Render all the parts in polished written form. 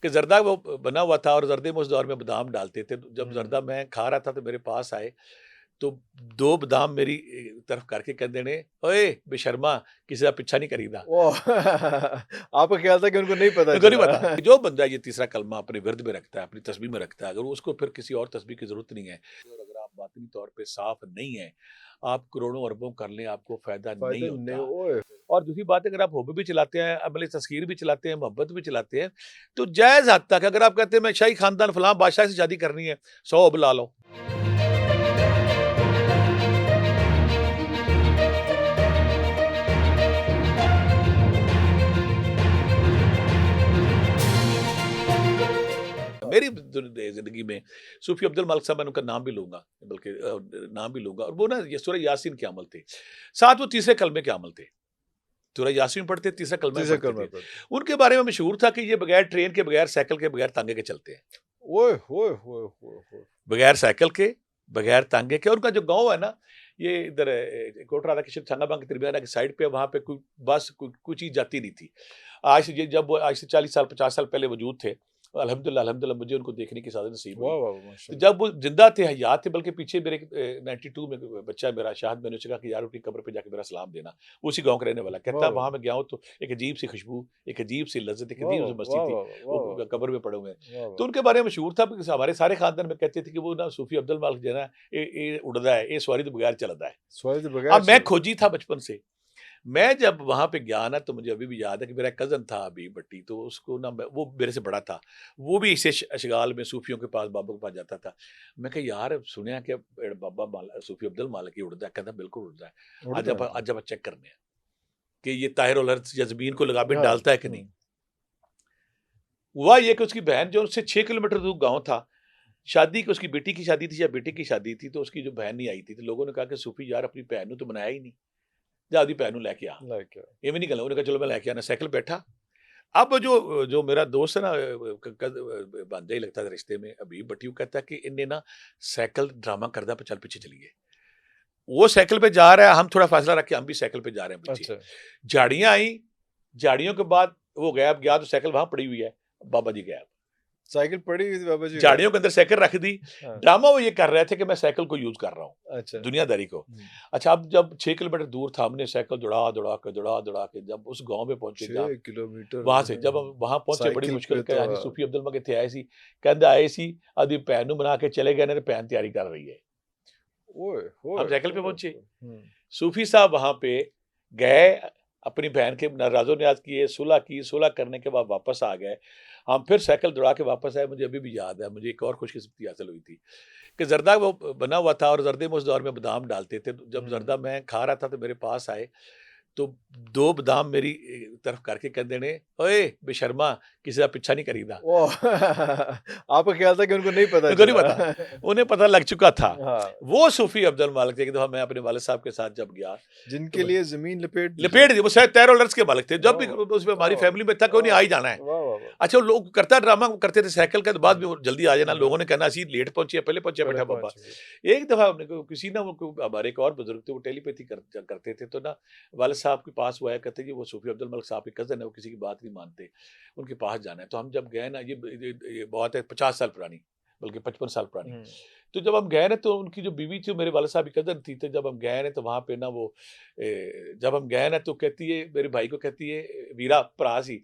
कि जर्दा वो बना हुआ था और जर्दे में उस दौर में बादाम डालते थे। तो जब जर्दा हम्म। मैं खा रहा था तो मेरे पास आए, तो 2 बादाम मेरी तरफ करके कहंदे ने, "ओए बेशर्मा, किसी दा पीछा नहीं करीदा।" ओह! आपका ख्याल था कि उनको नहीं पता उनको नहीं चला। पता कि जो बंदा ये तीसरा कलमा अपने विर्द में रखता है, अपनी तस्बीह में रखता है, अगर उसको फिर किसी और तस्बीह की ज़रूरत नहीं है और अगर आप बातिनी तौर पे साफ़ नहीं हैं, आप करोड़ों अरबों कर लें, आपको फ़ायदा नहीं फ़ायदा नहीं होता। ओए! और दूसरी बात है, अगर आप हुब भी चलाते हैं, अमल तस्खीर भी चलाते हैं, मोहब्बत भी चलाते हैं, तो जायज़ हद तक अगर आप कहते हैं मैं शाही खानदान फलाँ बादशाह से शादी करनी है, 100 बुला लो। मेरी ज़िंदगी में सूफ़ी अब्दुल मालिक साहब, मैं उनका नाम भी लूँगा, बल्कि नाम भी लूँगा, और वो ना ये सूरह यासीन के अमल थे। साथ वो तीसरे कलमे के अमल थे। सूरह यासीन पढ़ते, तीसरा कलमा भी तीसरा पढ़ते कलमा थे। पढ़ते। उनके बारे में मशहूर था कि ये बगैर ट्रेन के, बगैर साइकिल के, बगैर तांगे के चलते हैं। ओए होए होए होए होए! बगैर साइकिल के, बगैर तांगे के। और उनका जो गाँव है ना, ये इधर कोट राधा किशन थंगाबांग की त्रिबियाना की साइड पे, वहाँ पे कोई बस, कोई चीज़ जाती नहीं थी। आज से ये जब वो आज से 40 साल, 50 साल पहले वजूद थे, अल्हम्दुलिल्लाह अल्हम्दुलिल्लाह मुझे उनको देखने की सादत नसीब हुई। वाह, वाह, तो माशाअल्लाह। जब वो ज़िंदा थे, हयात थे, बल्कि पीछे मेरे 92 में बच्चा है मेरा शाहिद, मैंने उससे कहा कि यार उनकी कब्र पे जाके मेरा सलाम देना। वो उसी गाँव का रहने वाला है। वाह, कहता है वाह! वहाँ मैं गया हूँ तो एक अजीब-सी खुशबू, एक अजीब-सी लज़्ज़त, एक वाह, अजीब-सी वाह! मस्ती वाह, थी। वाह, वाह, वाह, वो कब्र में पड़े हुए हैं। वाह, तो वाह! उनके बारे में मशहूर था, बिकॉज़ हमारे सारे खानदान में कहते थे कि वो ना सूफ़ी अब्दुल मालिक जो है ना, ये उड़दा है, ये सवारी तो बगैर चलदा है। सवारी तो बगैर अब मैं चल खोजी था बचपन से। मैं जब वहाँ पे गया ना, तो मुझे अभी भी याद है कि मेरा कज़न था हबीब भट्टी, तो उसको ना वो मेरे से बड़ा था। वो भी इसे अशगाल में सूफ़ियों के पास, बाबा के पास जाता था। मैं कहा यार सुनया कि बाबा सूफ़ी अब्दुल मालिक ही उड़दा है। कहता बिल्कुल उड़दा है। उड़ता है तो। आज आप चेक करने हैं कि ये ताहिर उल अर्ज़ या ज़मीन को लगा के हाँ, डालता है कि नहीं। हुँ। हुआ ये कि उसकी बहन जो उससे 6 किलोमीटर दूर गाँव था, शादी की उसकी बेटी की शादी थी या बेटे की शादी थी, तो उसकी जो बहन नहीं आई थी, तो लोगों ने कहा कि सूफ़ी यार अपनी भैन नूं तो मनाया ही नहीं, जा अपनी भैन नूं लैके आ। लाइक ये भी नहीं गल, उन्होंने कहा चलो मैं लैके आना, साइकिल पे बैठा। अब जो जो मेरा दोस्त है ना, भांजा ही लगता था रिश्ते में, हबीब भट्टी, वो कहता है कि इन्ने ना साइकिल ड्रामा करदा पे चल पीछे चलिए। वो साइकिल पे जा रहा है, हम थोड़ा फासला रख के हम भी साइकिल पे जा रहे हैं पीछे। अच्छा, झाड़ियाँ आई, झाड़ियों के बाद वो गायब, गया तो साइकिल वहाँ पड़ी हुई है, बाबा जी गायब। साइकिल पड़ी हुई थी, बाबा जी गायब। झाड़ियों के अंदर साइकिल रख दी। हाँ, ड्रामा वो ये कर रहे थे कि मैं साइकिल को यूज़ कर रहा हूँ, अच्छा। दुनियादारी को। हुँ, अच्छा, अब जब 6 किलोमीटर दूर था, हमने साइकिल दौड़ा-दौड़ा के जब उस गाँव में पहुँचे, जहाँ 6 किलोमीटर वहाँ से जब हम वहाँ पहुँचे, बड़ी साइकिल मुश्किल पे के, तो हाँ जी, सूफ़ी अब्दुल मगे थे आए सी, कहंदे आए सी, आदी भैन नूं मना के चले गए ने, ते भैन तैयारी कर रही है। ओए हम होए साइकिल पे होए पहुँचे। होए! हुँ, सूफ़ी साहब वहाँ पे गए, अपनी बहन के नाज़ो-नियाज़ किए, सुलह की, सुलह करने के बाद वापस आ गए। हम फिर साइकिल दौड़ा के वापस आए, मुझे अभी भी याद है, मुझे एक और खुशकिस्मती हासिल हुई थी कि जर्दा वो बना हुआ था और जर्दे में उस दौर में बादाम डालते थे। तो जब हुँ। जर्दा मैं खा रहा था तो मेरे पास आए, तो 2 बादाम मेरी तरफ करके कहंदे ने, "ओए बेशर्मा, किसी दा पीछा नहीं करीदा।" ओह! आपका ख्याल था कि उनको नहीं पता उनको नहीं चला। पता, उन्हें पता लग चुका था। हाँ, वो सूफ़ी अब्दुल मालिक थे। एक दफ़ा मैं अपने वालिद साहब के साथ जब गया, तो जिनके मैं लिए ज़मीन लपेट दी लपेट जाए। दी, वो शायद तैरो लर्ज़ के मालिक थे। जब वाह, भी वाह! उसमें वाह, हमारी वाह! फैमिली में था कि वाह, उन्हें आ ही जाना है। वाह, वाह, वाह! अच्छा, वो लोग करता ड्रामा करते थे साइकिल का, तो बाद में हुँ, वो जल्दी आ जाना, हाँ, लोगों ने कहना असीं लेट पहुँचे, पहले पहुँचे पहले बैठा बाबा। पहुँच गए। एक दफ़ा हमने को किसी ना, वो हमारे एक और बुज़ुर्ग थे, वो टेलीपैथी करते थे, तो ना वालिद साहब के पास वो आया, कहते जी वो सूफ़ी अब्दुल मलिक साहब के कज़न है, वो किसी की बात नहीं मानते, उनके पास जाना है। तो हम जब गए ना, ये बात है 50 साल पुरानी, बल्कि 55 साल पुरानी। हुँ, तो जब हम गए ना, तो उनकी जो बीवी थी, वो मेरे वालिद साहब की कज़न थी। तो जब हम गए ना, तो वहाँ पे ना वो जब हम गए ना, तो कहती है, मेरे भाई को कहती है, वीरा भरा सी,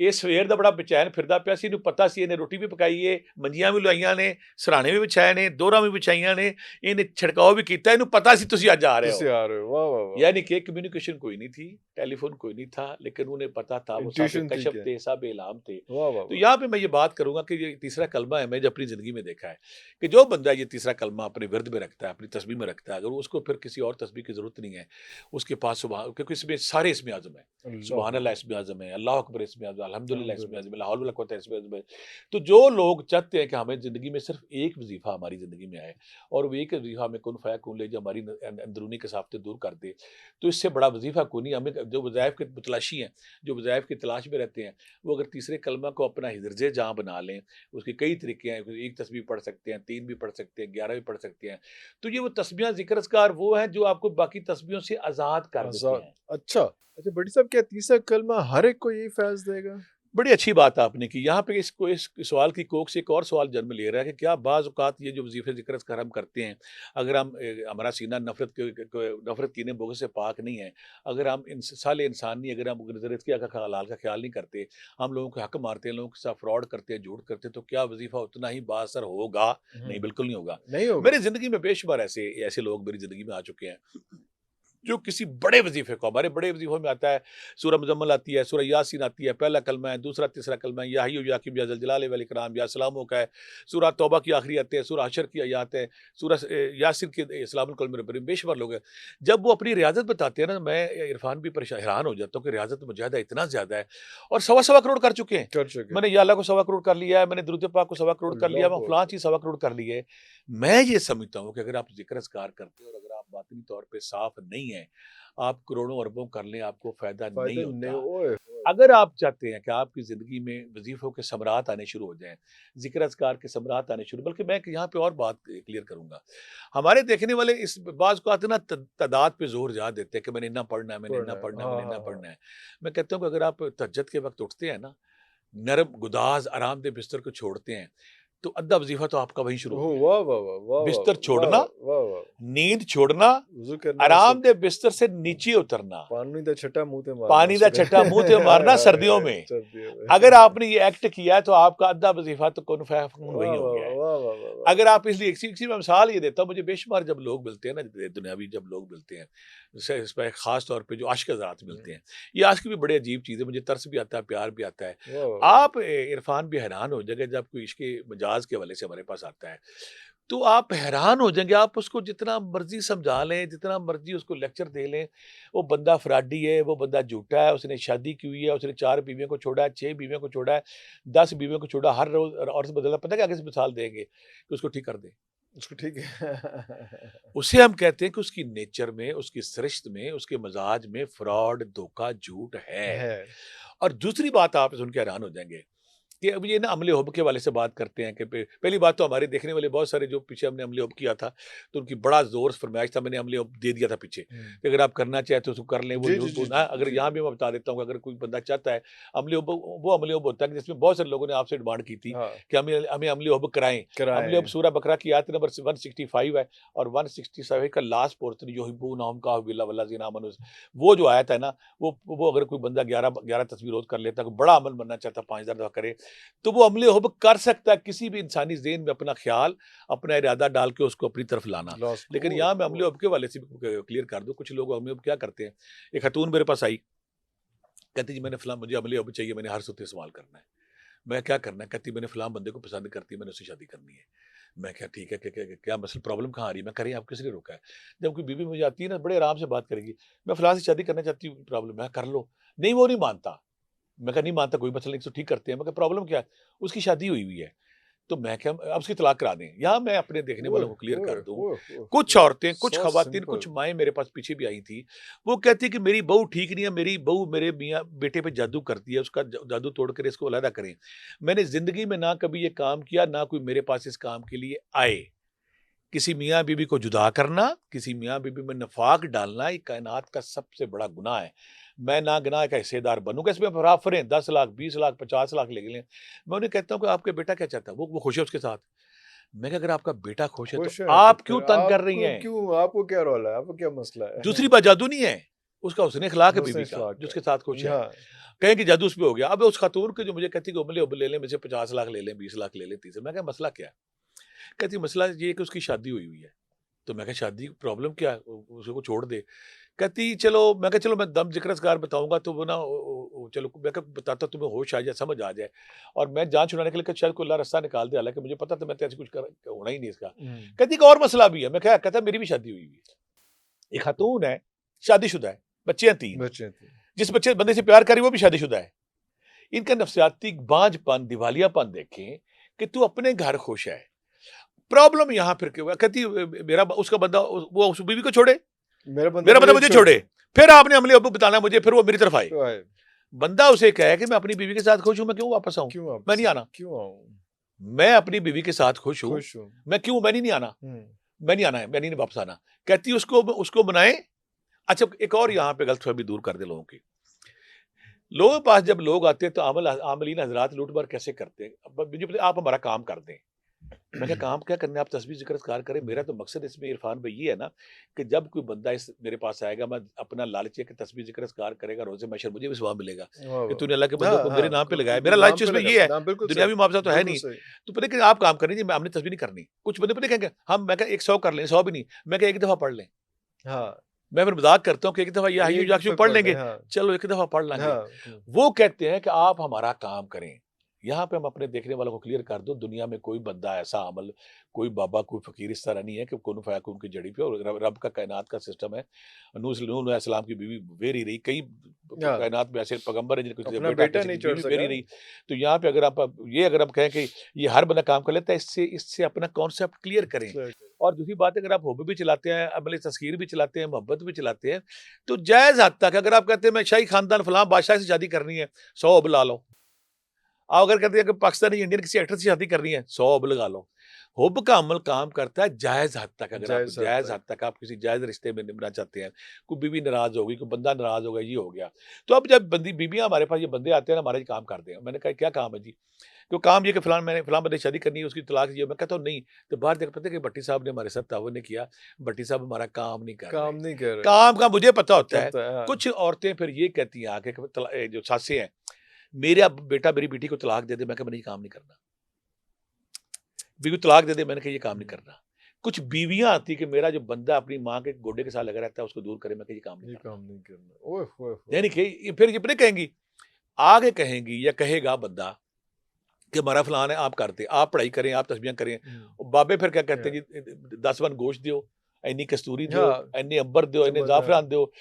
ਇਹ ਸਵੇਰ ਦਾ ਬੜਾ ਬੇਚੈਨ ਫਿਰਦਾ ਪਿਆ ਸੀ, ਇਹਨੂੰ ਪਤਾ ਸੀ ਇਹਨੇ ਰੋਟੀ ਵੀ ਪਕਾਈ ਏ, ਮੰਜੀਆਂ ਵੀ ਲਵਾਈਆਂ ਨੇ, ਸਰਾਣੇ ਵੀ ਵਿਛਾਏ ਨੇ, ਦੋਹਰਾਂ ਵੀ ਵਿਛਾਈਆਂ ਨੇ, ਇਹਨੇ ਛਿੜਕਾਓ ਵੀ ਕੀਤਾ, ਇਹਨੂੰ ਪਤਾ ਸੀ ਤੁਸੀਂ ਅੱਜ ਆ ਰਹੇ तुसी हो। आ रहे हो। वाह, वाह, वाह! यानी कि कम्युनिकेशन कोई नहीं थी, टेलीफ़ोन कोई नहीं था, लेकिन उन्हें पता था, वो साहब इंट्यूशन थी कशफ़ क्या? थे, साहब इल्हाम थे। वाह, वाह, तो वाह! यहाँ पे मैं ये बात करूँगा कि ये तीसरा कलमा है, मैंने अपनी ज़िंदगी में देखा है कि जो बंदा ये तीसरा कलमा अपने विर्द में रखता है, अपनी तस्बीह में रखता है, अगर उसको फिर किसी और तस्बीह की ज़रूरत नहीं है, उसके पास क्योंकि इसमें सारे इस्म आज़म हैं। अल्लाहु सुबहान अल्लाह अकबर, इस्म आज़म है, अल्लाहु अकबर इस्म आज़म, अल्हम्दुलिल्लाह इस्म अल्हम्दुलिल्लाह। आज़म, ला हौल वला कुव्वता इस्म आज़म है। तो जो लोग चाहते हैं कि हमें ज़िंदगी में सिर्फ़ एक वज़ीफ़ा हमारी ज़िंदगी में आए, और वो एक वज़ीफ़ा हमें कुन फ़यकून ले, जो हमारी अंदरूनी कसावतें दूर कर दे, तो इससे बड़ा वज़ीफ़ा कोई नहीं। हमें जो वज़ाइफ़ की तलाशी हैं, जो वज़ाइफ़ की तलाश में रहते हैं, वो अगर तीसरे कलमा को अपना हिज़्र जहाँ बना लें, उसके कई तरीके हैं, एक तस्बीह पढ़ सकते हैं, 3 भी पढ़ सकते हैं, 11 भी पढ़ सकते हैं। तो ये वो तस्बीहां, ज़िक्र अज़कार वो हैं जो आपको बाकी तस्बीहों से आज़ाद कर देते आज़ाद। हैं। अच्छा, अच्छा भट्टी साहब क्या तीसरा कलमा हर एक को यही फ़ैज़ देगा? बड़ी अच्छी बात आपने की। यहाँ पे इसको इस सवाल की कोख से एक और सवाल जन्म ले रहा है कि क्या बाज़ औक़ात ये जो वज़ीफ़े ज़िक्र-अस्कार हम करते हैं, अगर हम हमारा सीना नफ़रत कीने बुग़्ज़ से पाक नहीं है, अगर हम साले इंसान नहीं, अगर हम ज़रूरत का हलाल का ख़्याल नहीं करते, हम लोगों के हक़ मारते हैं, लोगों के साथ फ्रॉड करते हैं, झूठ करते हैं, तो क्या वज़ीफ़ा उतना ही बाअसर होगा? नहीं, बिल्कुल नहीं होगा। नहीं होगा। मेरी ज़िंदगी में बेशुमार ऐसे ऐसे लोग मेरी ज़िंदगी में आ चुके हैं, जो किसी बड़े वज़ीफ़े को, हमारे बड़े वज़ीफ़ों में आता है, सूरह मुज़म्मिल आती है, सूरह यासीन आती है, पहला कलमा है, दूसरा तीसरा कलमा है, या हय्यु या क़य्यूम या ज़ल जलाल वल इकराम, या सलामों का है, सूरह तौबा की आखिरी आयतें हैं, सूरह हशर की आयत है, सूरह यासीन की इस्लामुल कौल रब्बिहिम, बेशुमार लोग हैं। जब वो अपनी रियाज़त बताते हैं ना, मैं इरफान भी हैरान हो जाता हूँ कि रियाज़त मुजाहिदा इतना ज़्यादा है, और सवा-सवा करोड़ कर चुके हैं। कर चुके। मैंने या अल्लाह को 1.25 करोड़ कर लिया है, मैंने दुरूद पाक को 1.25 करोड़ कर लिया, मैं अल्लाहू फलाँ अकबर। चीज़ 1.25 करोड़ कर ली है। मैं ये समझता हूँ कि अगर आप ज़िक्र-अस्कार करते हो और अगर आप बातिनी तौर पे साफ़ नहीं हैं, आप करोड़ों अरबों कर लें, आपको फ़ायदा नहीं फ़ायदा नहीं, होता। ओए होए! अगर आप चाहते हैं कि आपकी ज़िंदगी में वज़ीफ़ों के समरात आने शुरू हो जाएँ, ज़िक्र-अस्कार के समरात आने शुरू, बल्कि मैं यहाँ पे और बात क्लियर करूँगा। हमारे देखने वाले इस बाज़ औक़ात ना तादाद पे ज़ोर ज़्यादा देते हैं कि मैंने इतना पढ़ना है, मैंने इतना पढ़ना है। पढ़ना है, हाँ, मैंने इतना हाँ, हाँ। पढ़ना है। मैं कहता हूँ कि अगर आप तहज्जुद के वक़्त उठते हैं ना, नरम गुदाज़ आरामदेह बिस्तर को छोड़ते हैं, तो अद्धा वज़ीफ़ा तो आपका वहीं शुरू हो ओह! गया है। वाह, वाह, वाह! वाह, वाह! बिस्तर वाह, छोड़ना, वाह, वाह! नींद छोड़ना, वुज़ू करना सब आरामदेह बिस्तर से नीचे उतरना, पानी दा छट्टा मुँह ते मारना पानी दा सुबह। छट्टा मुँह ते हाय, मारना हाय, सर्दियों हाय! में। सर्दियों में। अगर आपने ये एक्ट किया है, तो आपका अद्धा वज़ीफ़ा तो कुन फ़यकुन वाह, वहीं हो वाह, गया है। वाह, वाह, वाह, वाह! अगर आप इसलिए इसी मैं मिसाल ये देता हूँ, मुझे बेशुमार जब लोग मिलते हैं ना, दुनियावी जब लोग मिलते हैं, इसमें ख़ास तौर पे जो आशिक हज़रात मिलते हैं, ये आशिक भी बड़ी अजीब चीज़ है, मुझे तरस भी आता है, प्यार भी आता है। वाह, वाह, वाह! आप इरफ़ान भी हैरान हो जाएँगे जब कोई इश्क़ मजाज़ के हवाले से हमारे पास आता है, तो आप हैरान हो जाएँगे, आप उसको जितना मर्ज़ी समझा लें, जितना मर्ज़ी उसको लेक्चर दे लें, वो बंदा फ्रॉडी है, वो बंदा झूठा है, उसने शादी की हुई है, उसने 4 बीवियों को छोड़ा है, 6 बीवियों को छोड़ा है, 10 बीवियों को छोड़ा, हर रोज़ औरत बदलना, पता है क्या किस मिसाल देंगे कि उसको ठीक कर दें। उसको ठीक है। उसे हम कहते हैं कि उसकी नेचर में, उसकी सरिश्त में, उसके मिजाज में फ्रॉड, धोखा, झूठ है। है। और दूसरी बात आप सुन के हैरान हो जाएँगे कि अब ये ना अमले हुब के हवाले से बात करते हैं कि पहली बात तो हमारे देखने वाले बहुत सारे जो पीछे हमने अमले हुब किया था, तो उनकी बड़ा ज़ोर से फरमाइश था, मैंने अमले हुब दे दिया था पीछे, हुँ। कि अगर आप करना चाहें तो उसको कर लें, वो जी, जी, झूठ जी, बोलना जी, है। अगर जी, यहाँ जी। भी मैं बता देता हूँ कि अगर कोई बंदा चाहता है अमले हुब, वो अमले हुब होता है कि जिसमें बहुत सारे लोगों ने आपसे डिमांड की थी हाँ, कि हमें हमें अमले हुब कराएँ। अमले हुब कराएँ। सूरह बकरा की आयत नंबर 165 है, और 167 का लास्ट पोर्शन युहिब्बूनहुम का बिल्लाहि वल्लज़ीना आमनू, वो जो आयत है ना, वो अगर कोई बंदा 11 तस्वीर रोज़ कर लेता है, कोई बड़ा अमल बनना चाहता है, 5000 दफ़ा करे, तो वो अमले हुब कर सकता है, किसी भी इंसानी ज़हन में अपना ख़्याल, अपना इरादा डाल के उसको अपनी तरफ लाना। लॉस्ट लेकिन ओए यहाँ मैं होए! अमले हुब के हवाले से भी क्लियर कर दूँ, कुछ लोग अमले हुब क्या करते हैं, एक खातून मेरे पास आई, कहती जी मैंने फलाँ मुझे अमले हुब चाहिए, मैंने हर सूरत इस्तेमाल करना है। मैं क्या करना है? कहती मैंने फलाँ बंदे को पसंद करती है, मैंने उससे शादी करनी है। मैं क्या ठीक है, क्या मसला प्रॉब्लम कहाँ आ रही है? मैं कह रही आप किसने रोका है? जब कोई बीवी मुझे आती है ना, बड़े आराम से बात करेगी, मैं फलाँ से शादी करना चाहती हूँ, प्रॉब्लम है, कर लो। नहीं, वो नहीं मानता। मैं कहा नहीं मानता, कोई मसला नहीं, इसको ठीक करते हैं। मैं कहा प्रॉब्लम क्या है? उसकी शादी हुई हुई है। तो मैं क्या, अब उसकी तलाक करा दें। यहाँ मैं अपने देखने ओए वालों को क्लियर होए कर दूँ, होए होए कुछ होए! औरतें, कुछ सो ख़वातीन, कुछ सिंपल। माएँ मेरे पास पीछे भी आई थी। वो कहती कि मेरी बहू ठीक नहीं है, मेरी बहू मेरे मियाँ बेटे पे जादू करती है, उसका जादू तोड़ कर इसको अलहदा करें। मैंने ज़िंदगी में ना कभी ये काम किया, ना कोई मेरे पास इस काम के लिए आए। किसी मियाँ बीवी को जुदा करना, किसी मियाँ बीवी में नफाक डालना, ये कायनात का सबसे बड़ा गुनाह है। मैं नागुनाह का हिस्सेदार बनूँगा, इसमें आप ऑफरें 10 लाख, 20 लाख, 50 लाख ले लें। मैं उन्हें कहता हूँ कि आपका बेटा क्या चाहता है? वो खुश है उसके साथ। मैं कहा अगर आपका बेटा खुश है, तो खुश है तो आप क्यों फिर तंग कर रही हैं? आपको क्या रौला है? आपको क्या मसला है? दूसरी बात जादू नहीं है, उसका हुस्न अखलाक है हुस्न बीवी का, इखलाक जो है। उसके साथ खुश है। हाँ, कहें कि जादू उस पे हो गया। अब उस खातून के जो मुझे कहती है कि उबले उबले ले लें, मुझसे 50 लाख ले लें, 20 लाख ले लें, 30। मैं कहा मसला क्या है? कहती मसला ये है कि उसकी शादी हुई हुई है। तो मैं कहा शादी प्रॉब्लम क्या है? उसको छोड़ दे। कहती चलो, मैं कहा चलो मैं दम ज़िक्र-अस्कार बताऊँगा तो वो ना चलो मैं कहा बताता तुम्हें होश आ जाए, समझ आ जाए। और मैं जान छुड़ाने के लिए कहा शायद कोई अल्लाह रास्ता निकाल दे, हालाँकि मुझे पता था मैं तो ऐसे कुछ कर होना ही नहीं इसका। हुँ, कहती एक और मसला भी है। मैं कहा कहता मेरी भी शादी हुई हुई है। एक खातून है, शादीशुदा है, बच्चे हैं 3। बच्चे थे। जिस बच्चे बंदे से प्यार कर रही है वो भी शादीशुदा है। इनका नफ्सियाती बाँझपन, दिवालियापन देखें कि तू अपने घर खुश है। प्रॉब्लम यहाँ फिर क्यों है? कहती मेरा उसका बंदा वो उस बीवी को छोड़े, मेरा बंदा मुझे छोड़े। फिर आपने अमली अब्बू बताना मुझे, फिर वो मेरी तरफ आए। तो आए, बंदा उसे कहे कि मैं अपनी बीवी के साथ खुश हूँ, मैं क्यों वापस आऊँ? क्यों मैं वापस नहीं आए? आना। क्यों आऊँ? मैं अपनी बीवी के साथ खुश हूँ, खुश हूँ। मैं नहीं आना। हुँ, मैं नहीं आना है, मैं नहीं वापस आना। कहती उसको मनाएँ। अच्छा एक और यहाँ पे गलतफ़हमी दूर कर दें लोगों की। लोगों के पास जब लोग आते हैं तो आमलीन हजरात लूट-मार कैसे करते हैं? अब मुझे पता है, आप हमारा काम कर दें। मैं कहा काम क्या करना है, आप तस्बीह ज़िक्र अस्कार करें। मेरा तो मकसद इसमें इरफान भाई ये है ना कि जब कोई बंदा इस मेरे पास आएगा, मैं अपना लालच है कि तस्बीह ज़िक्र अस्कार करेगा, रोज़े महशर मुझे भी सवाब मिलेगा वाह, कि वाह! तूने अल्लाह के बंदों हाँ, को मेरे हाँ, नाम पे लगाया। मेरा बिल्कुल नाम लालच पे उसमें लगा ये है, नाम बिल्कुल सही, दुनियावी मुआवज़ा तो है बिल्कुल नहीं। सही। तो पता है कि आप काम करें जी, हमने तस्बीह नहीं करनी। कुछ बंदे पता है क्या कहें, हम मैं कहा 100 कर लें, 100 भी नहीं, मैं कहा 1 दफ़ा पढ़ लें। हाँ, मैं फिर मज़ाक करता हूँ कि 1 दफ़ा ये हाय्यू एक याकूब दफ़ा पढ़ पढ़ लें, लेंगे, हाँ। चलो 1 दफ़ा पढ़ लेंगे। हाँ, वो कहते हैं कि आप हमारा काम करें। यहाँ पे हम अपने देखने वालों को क्लियर कर दो, दुनिया में कोई बंदा ऐसा अमल, कोई बाबा, कोई फ़कीर इस तरह नहीं है कि कुन फ़यकून की जड़ी पे, और रब का कायनात का सिस्टम है। नूह अलैहिस्सलाम की बीवी वेरी रही, कई हाँ, कायनात में ऐसे पैगंबर हैं जिनके अपना बेटा बेटा किसी नहीं की चढ़ बीवी वेरी सका। रही। तो यहाँ पे अगर हम कहें कि ये हर बंदा काम कर लेता है, इससे इससे अपना कॉन्सेप्ट क्लियर करें। और दूसरी बात है, अगर आप हुब भी चलाते हैं, अमल तस्कीर भी चलाते हैं, मोहब्बत भी चलाते हैं, तो जायज़ हद तक अगर आप कहते हैं मैं शाही खानदान फलां बादशाह से शादी करनी है, 100 अब ला लो। आप अगर कहते हैं कि पाकिस्तानी इंडियन किसी एक्टर से शादी करनी है, 100 अब लगा लो। हुब का अमल काम करता है जायज़ हद तक। अगर आप जायज़ हद जायज़ तक। हद तक आप किसी जायज़ रिश्ते में निभना चाहते हैं, कोई बीवी नाराज़ हो गई, कोई बंदा नाराज़ हो गया, ये हो गया। तो अब जब बीवियाँ हमारे पास, ये बंदे आते हैं ना, हमारा ये काम कर दें। मैंने कहा क्या काम है जी? तो काम ये कि मैंने फलाँ बंदे से शादी करनी है, उसकी तलाक चाहिए। मैं कहता हूँ नहीं। तो बाहर जाके पता है कि भट्टी साहब ने हमारे साथ ताउन नहीं किया, भट्टी साहब हमारा काम नहीं कर रहे। काम नहीं कर रहे। काम का मुझे पता होता है। पता है, हाँ। कुछ औरतें फिर ये कहती हैं आके कि जो सासें हैं, मेरा बेटा मेरी बेटी को तलाक दे दे। मैं कहा मैंने ये काम नहीं करना। बीवी को तलाक दे दे, मैंने कहा ये काम नहीं करना। कुछ बीवियाँ आती कि मेरा जो बंदा अपनी माँ के गोडे के साथ लगा रहता है, उसको दूर करे। मैं कहा ये काम नहीं ये करना। काम नहीं करना। ओए होए होए! यानी कि ये फिर ये पता कहेंगी, आगे कहेंगी या कहेगा बंदा कि हमारा फलान है, आप करते, आप पढ़ाई करें, आप तस्बीहां करें। हुँ, बाबे फिर क्या कहते या हैं जी, 10 मन गोश्त दियो, इन्नी कस्तूरी दियो, हाँ, इन्नी अंबर दियो, इन्ने समझ हाँ। ज़ाफ़रान दियो।